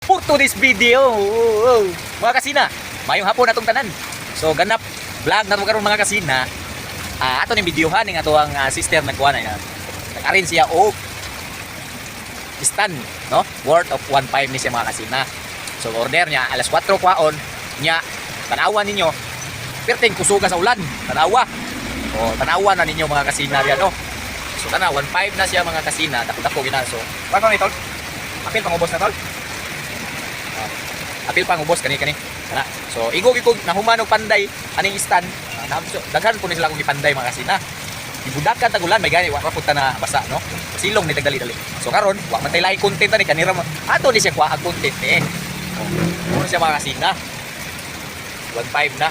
For today's video, mga kasina, mayong hapon atong tanan. So ganap vlog na karon mga kasina. Ato ni videohan ning ato ang sister nagkuha na. Nag-arrange siya og stand, no? Worth of 1.5 ni siya mga kasina. So order niya alas 4 kwaon niya. Tanawan ninyo. Perting kusuga sa ulan. Tanawa. O tanawa na ninyo mga kasina riyan, no? So tana 1.5 na siya mga kasina. Dako-dako gina. So paano ni tol? Apil pang ubos na tol. Apil pang ubos kani. Kana. So igog-igog nahuman og panday aning stand. Daghan po ni sila kung ipanday mga kasina. Ibudakan tagulan may gani wa punta na basa, no? Silong ni tagdali-dali. So karon wa man tay lahi content ani kanira ato ni siya kuha ang content eh. Ano siya mga kasina? 1.5 na.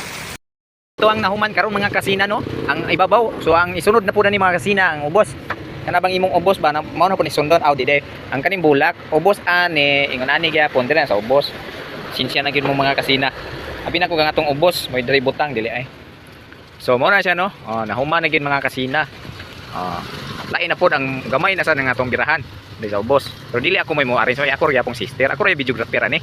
Ito ang nahuman karon mga kasina, no? Ang ibabaw. So ang isunod na po na ni mga kasina ang ubos. Kana bang imong ubos ba mao na po ni sundon aw di day. Ang kaning bulak ubos ani ingon ani gyapon dire sa ubos. Sinsya na gid mo mga kasina. Abi na ko nga atong ubos, may diri butang dili ay. So mo na siya, no. Nahuman na gid mga kasina. Lain na pod ang gamay na sa nga atong birahan di sa ubos. Pero dili ako may mo arrange ako ri akong sister. Ako ri videographer ani.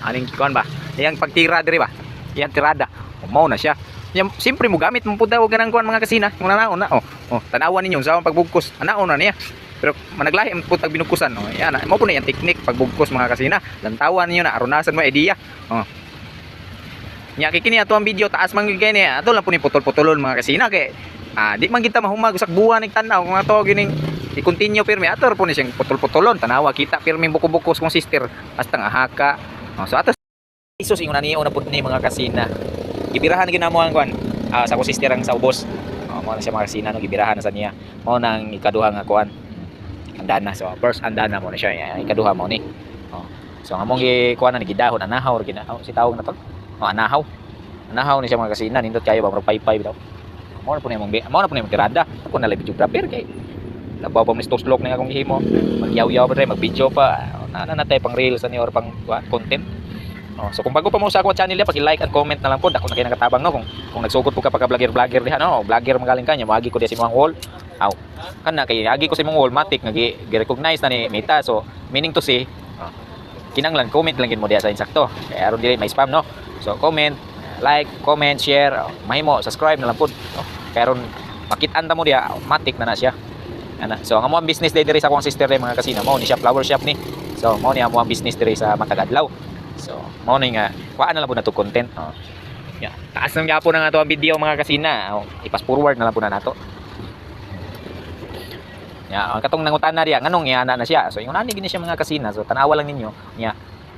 Aning kuan ba? Yang pagtira diri ba? Yang tirada. Mao na siya. Yang simpre mo gamit mo pud daw ganang kuan mga kasina. Yung nanaon na tanawan ninyo sa pagbugkos. Anaon na niya. Pero managlahi ang putag binugkusan. Yan, mo po na yung technique pagbugkos mga kasina. Lantawan niyo na arunasan mo idea. Nya kini ato ang video taas man gyud kay ni. Ato lang po ni putol-putulon mga kasina kay di man kita mahumag usak buwan ning tanaw kung ato gining i-continue pirmi ato po ni siyang putol-putulon tanawa kita pirmi buko-bukos kung sister hasta nga haka. So ato isus ingon ani una pud ni mga kasina. Gibirahan ginamo ang kuan sa ko sister ang sa ubos. Mo na siya mga kasina no gibirahan na sa niya. Mo nang ikaduha nga kuan andana. So first andana mo na siya ikaduha mo ni. So among gikuan na gidahon anahaw si tawag na to. Anahaw ni siya mga kasina nindot kayo ba murag paypay daw. Mo na po ni mong tirada. Ako na live videographer kay labaw pa mi stoslok na akong gihimo. Magyaw-yaw pa dre mag-video pa. Natay pang reels ani or pang content. So kung bago pa mo sa akong channel, paki-like and comment na lang po. Dako na kayo nakatabang, no? Kung nagsugod po ka pagka vlogger diha, no? Vlogger magaling ka nya, maagi ko diha sa imong wall. Kana kay agi ko sa imong wall matik nagi-recognize na ni Meta. So meaning to say, kinanglan comment lang gid mo diha sa insakto. Kay aron dili may spam, no? So comment, like, comment, share, mahimo subscribe na lang po. Kay aron makit-an ta mo diha, matik na siya. So ang among business diri sa akong sister day mga kasina, mao ni siya flower shop ni. So mao ni among business diri sa Matagadlaw. So, mao ni nga kuan na lang po na to content. Taas nang gyapon ang ato ang video mga kasina. I-pass forward na lang po na nato. Ang katong nangutan na diya nganong iana na siya. So, ingon ani gini siya mga kasina. So, tanawa lang ninyo.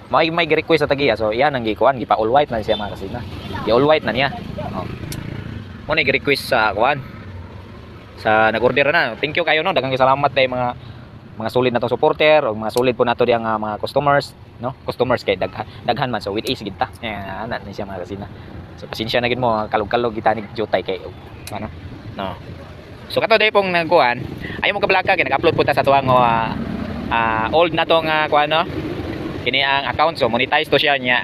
May request sa tagiya. So, iyan ang gikuan, gipa all white na siya mga kasina. All white na niya. Mo na request sa kuan. Sa nag-order na. Thank you kayo, no. Daghang salamat kay mga solid na tong supporter o mga solid po nato diang mga customers, no? Customers kay daghan man, so with ace gid ta. Ana ni siya mga kasina. So pasensya na gid mo kalog-kalog kita ni Jutay kay ano, no. So kato day pong nagkuan, ayo mo ka vlog kay nag-upload po ta sa tuwang old na tong kuan, no. Kini ang account, so monetize to siya nya.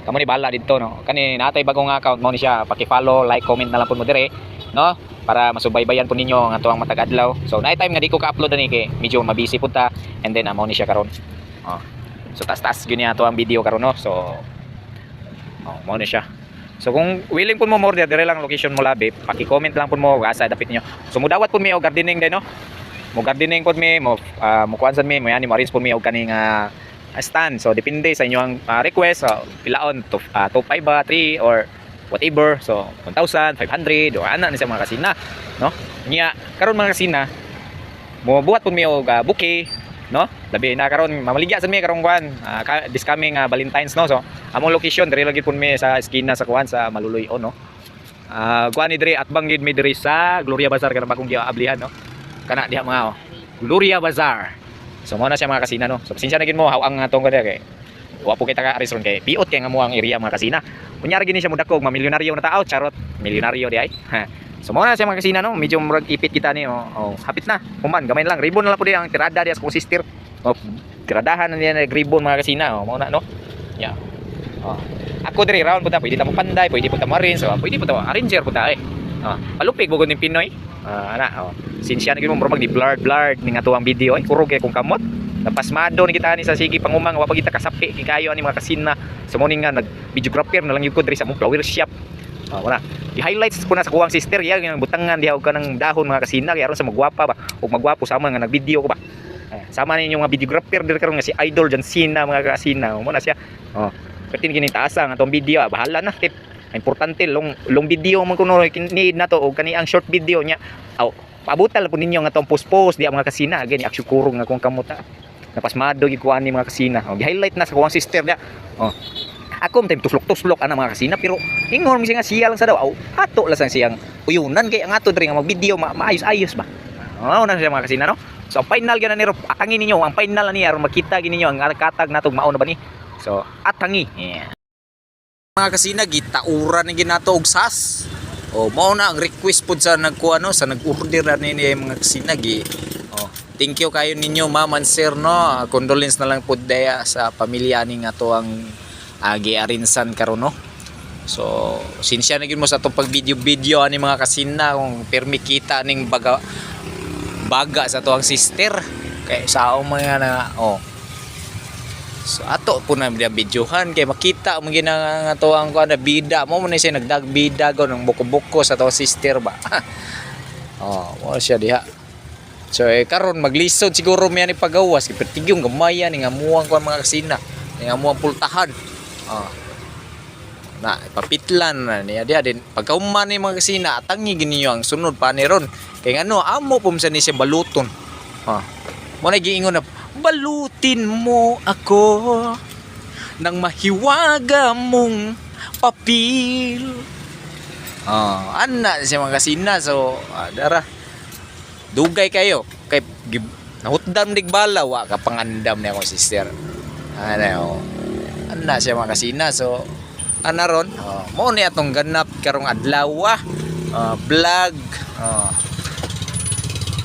Kamo ni bala didto, no. Kani natay bagong account mo ni siya, paki-follow, like, comment na lang po mo dire, no? Para masubaybayan po ninyo ang ato ang Matagadlaw. So night time nga di ko ka-upload ani kay medyo mabisi po ta, and then amo ni siya karon. So tas-tas gyud ni ato ang video karon, no. So mao ni siya. So kung willing po mo order dire lang location mo labi, paki-comment lang po mo asa dapit niyo. So mudawat po mi og gardening din, no. Mo gardening po mi mo kuansan mi mo yani mo arrange po mi og kaning stand. So depende sa inyo ang request. So pilaon to 5 ba 3 or whatever. So 1,000, 500 o ana ni sa mga kasina, no. Nya karon mga kasina mo buhat pud mi og bouquet, no. Labi na karon mamaligya sa mi karong kuan this coming Valentine's, no. So among location diri lagi pud mi sa esquina sa kuan sa Maluluyon, no. Kuan ni diri at banggid mi diri sa Gloria Bazaar kana bagong giablihan, no. Kana diha mga Gloria Bazaar. So mo na siya mga kasina, no. So pasensya na gid mo hawang atong kada kay wa po kita ka restaurant kay piot kay nga mo ang area mga kasina. Kunyari gini siya mudakog mamilyonaryo na tao, charot, milyonaryo di ay. So mo na siya mga kasina, no. Medyo murag ipit kita ni hapit na. Human gamay lang ribbon na lang po di ang tirada di as sister. Tiradahan na niya ribbon mga kasina, mo na, no. Ako diri round punta, pwede ta mo panday, pwede po ta mo arrange, so pwede po ta arranger po ta palupig bugod ning Pinoy. Sinsya na gid mo murag di blurred ning ato ang video ay kurog kay kung kamot. napasmado ni kita ni sa sige pangumang wa pa kita kasapi kay kayo ani mga kasina sa morning nga nag videographer na lang yung ko diri sa mong flower shop. Wala. I-highlights ko na sa kuwang sister ya yung butangan diha og kanang dahon mga kasina kay aron sa magwapa ba ug magwapo sama nga nag-video ko ba. Sama ninyo mga videographer diri karon nga si Idol John Cena mga kasina mo na siya. Katin kini taasa nga tong video bahala na tip. Importante long video man kuno need na to og kani ang short video nya. Paabutal po ninyo nga tong post diha mga kasina gani aksyon kurong nga kung kamuta. Napasmado gid ko ani mga kasina. Gi-highlight na sa kuwang sister dia. Ako time tuslok-tuslok ana mga kasina pero ingon mi nga siya lang sa daw. Ato lang siyang uyunan kay ang ato diri nga mag-video maayos-ayos ba. Na siya mga kasina no. So ang final gana ni atangin ninyo ang final ni aron makita gid ninyo ang katag natog mao na ba ni. So atangi. Yeah. Mga kasina gitauran ni ginato og sas. Mao na ang request pud sa nagkuano sa nag-order na ni mga kasina gi. Thank you kayo ninyo ma'am and sir no. Condolence na lang pud daya sa pamilya ni nga to ang giarinsan karon no. So sinsya na gyud mo sa atong pag video ani mga kasina kung permi kita ning baga sa to ang sister kay sa mga na so ato po na videohan kay makita mo gina nga to ang kuan bida mo man siya nagdagbida go ng buko-buko sa to sister ba. Mo siya diha. So karon maglisod siguro mi ani pagawas kay pertigyong gamay ni nga muang kuan mga kasina ni nga muang pultahan. Na papitlan na niya dia din pagkauman ni mga kasina tangi giniyo ang sunod pa ni ron kay ngano amo pum sa ni siya baluton. Mo na giingon na balutin mo ako nang mahiwaga mong papil. Ana siya mga kasina so dara dugay kayo kay nahutdam dig bala wa ka pangandam ni akong sister. Ana siya mga kasina so ana ron mo ni atong ganap karong adlaw vlog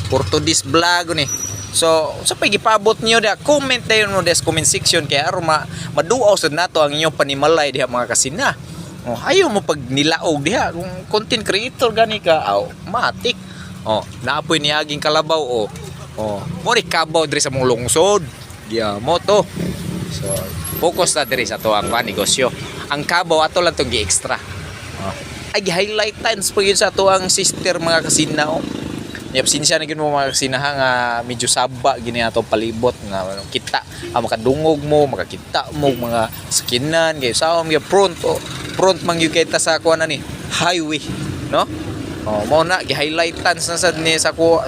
for today's vlog ni. So sa pagipabot niyo da comment dayon mo des comment section kay aron maduaw sad nato ang inyong panimalay diha mga kasina. Ayo mo pag nilaog diha kung content creator gani ka matik. Naapoy niaging kalabaw mo ni kabaw diri sa mong lungsod. Diya mo to. So focus na diri sa to ang negosyo. Ang kabaw ato lang tong gi-extra. Ay highlight times po yun sa to ang sister mga kasina Yap sinsya na gyud mo mga kasinaha nga medyo saba gini atong palibot nga kita makadungog mo makakita mo mga sakinan kay saom gyud front man gyud kay ta sa kuan ni highway no. Mao na gi-highlightan na sad ni sa akong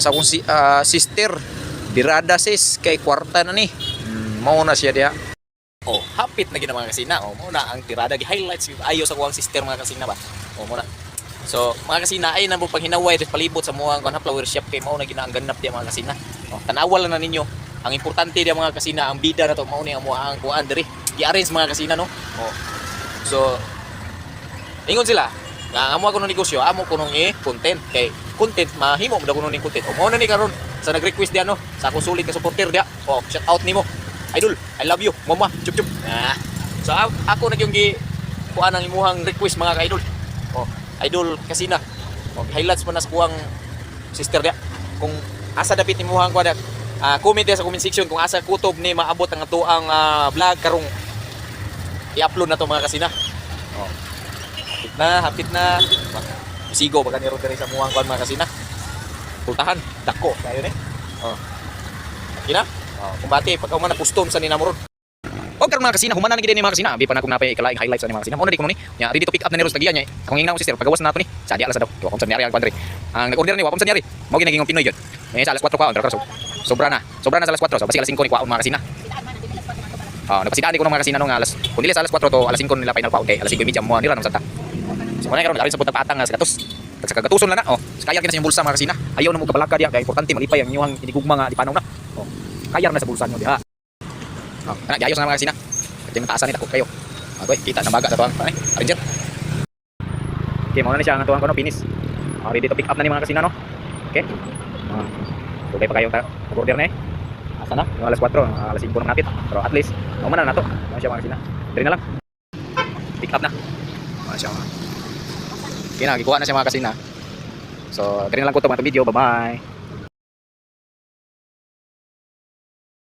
sister dirada sis kay kwarta na ni. Mao na siya diha. Hapit na gid mga kasina. Mao na ang tirada gi-highlights ayo sa kuang sister mga kasina ba. Mao na. So mga kasina ay namo paghinaway sa palibot sa mga kuan flower shop kay mao na ginaangganap diha mga kasina. Tanawal na ninyo. Ang importante diha mga kasina ang bida na to mao ni ang ang kuan diri. I-arrange mga kasina no. So ingon sila nga amo ako ng negosyo, amo ko nung content kay content mahimo mo daw kuno ning content. Mao na ni karon sa nag-request diha no sa akong sulit ka supporter diha. Shout out nimo. Idol, I love you. Mama, chup chup. So ako na yung kuan ang imuhang request mga ka-idol. Idol kasina. Highlights mo na sa kuwang sister dia. Kung asa dapit ni muhang kuan comment sa comment section kung asa kutob ni maabot ang atuang vlog karong i-upload na to mga kasina. Hapit na. Sigo baga ni Rodri sa muhang kuan mga kasina. Pultahan, dako kayo ni. Kina? Kumbati pagka man custom sa ninamurod. Karon mga kasina humanan gid ni mga kasina bi pa na kung napay ikalaing highlights sa mga kasina. Mo na di ko ni. Nya ready to pick up na ni Ros tagiya nya. Kung ingnaw sister pagawas na to ni. Sadia ala sa daw. Wa sa niari ang pandre. Ang nag-order ni wa sa niari. Mao ginaging Pinoy gyud. Sa alas 4 kwaon so. Sobra na sa alas 4 so basi alas 5 ni kwaon mga kasina. Napasidaan ko ng mga kasina no nga alas. Kung dili sa alas 4 to alas 5 nila final kwaon kay alas 5 mo nila nang santa. So mo na karon sa putang patang sa gatos. Sa kagatuson na na. Kaya kina sa inyong bulsa mga kasina. Ayaw na mo kabalaka diya kay importante malipay ang inyong inigugma nga di panaw na. Kaya na sa bulsa nyo diha. Ayos na mga kasina. Yung taasan ni takot kayo. Kita na baga sa tuwang Ranger. Okay, muna na siya ang tuwang ko finish. Ready to pick up na ni mga kasina no. Okay. Tugay pa kayong order na asa na? Yung alas 4, alas 5 na napit. Pero at least, na to. Ano siya mga kasina. Dali na lang. Pick up na. Ano siya mga. Okay na, gikuha na siya mga kasina. So, dali na lang ko ito mga video. Bye-bye.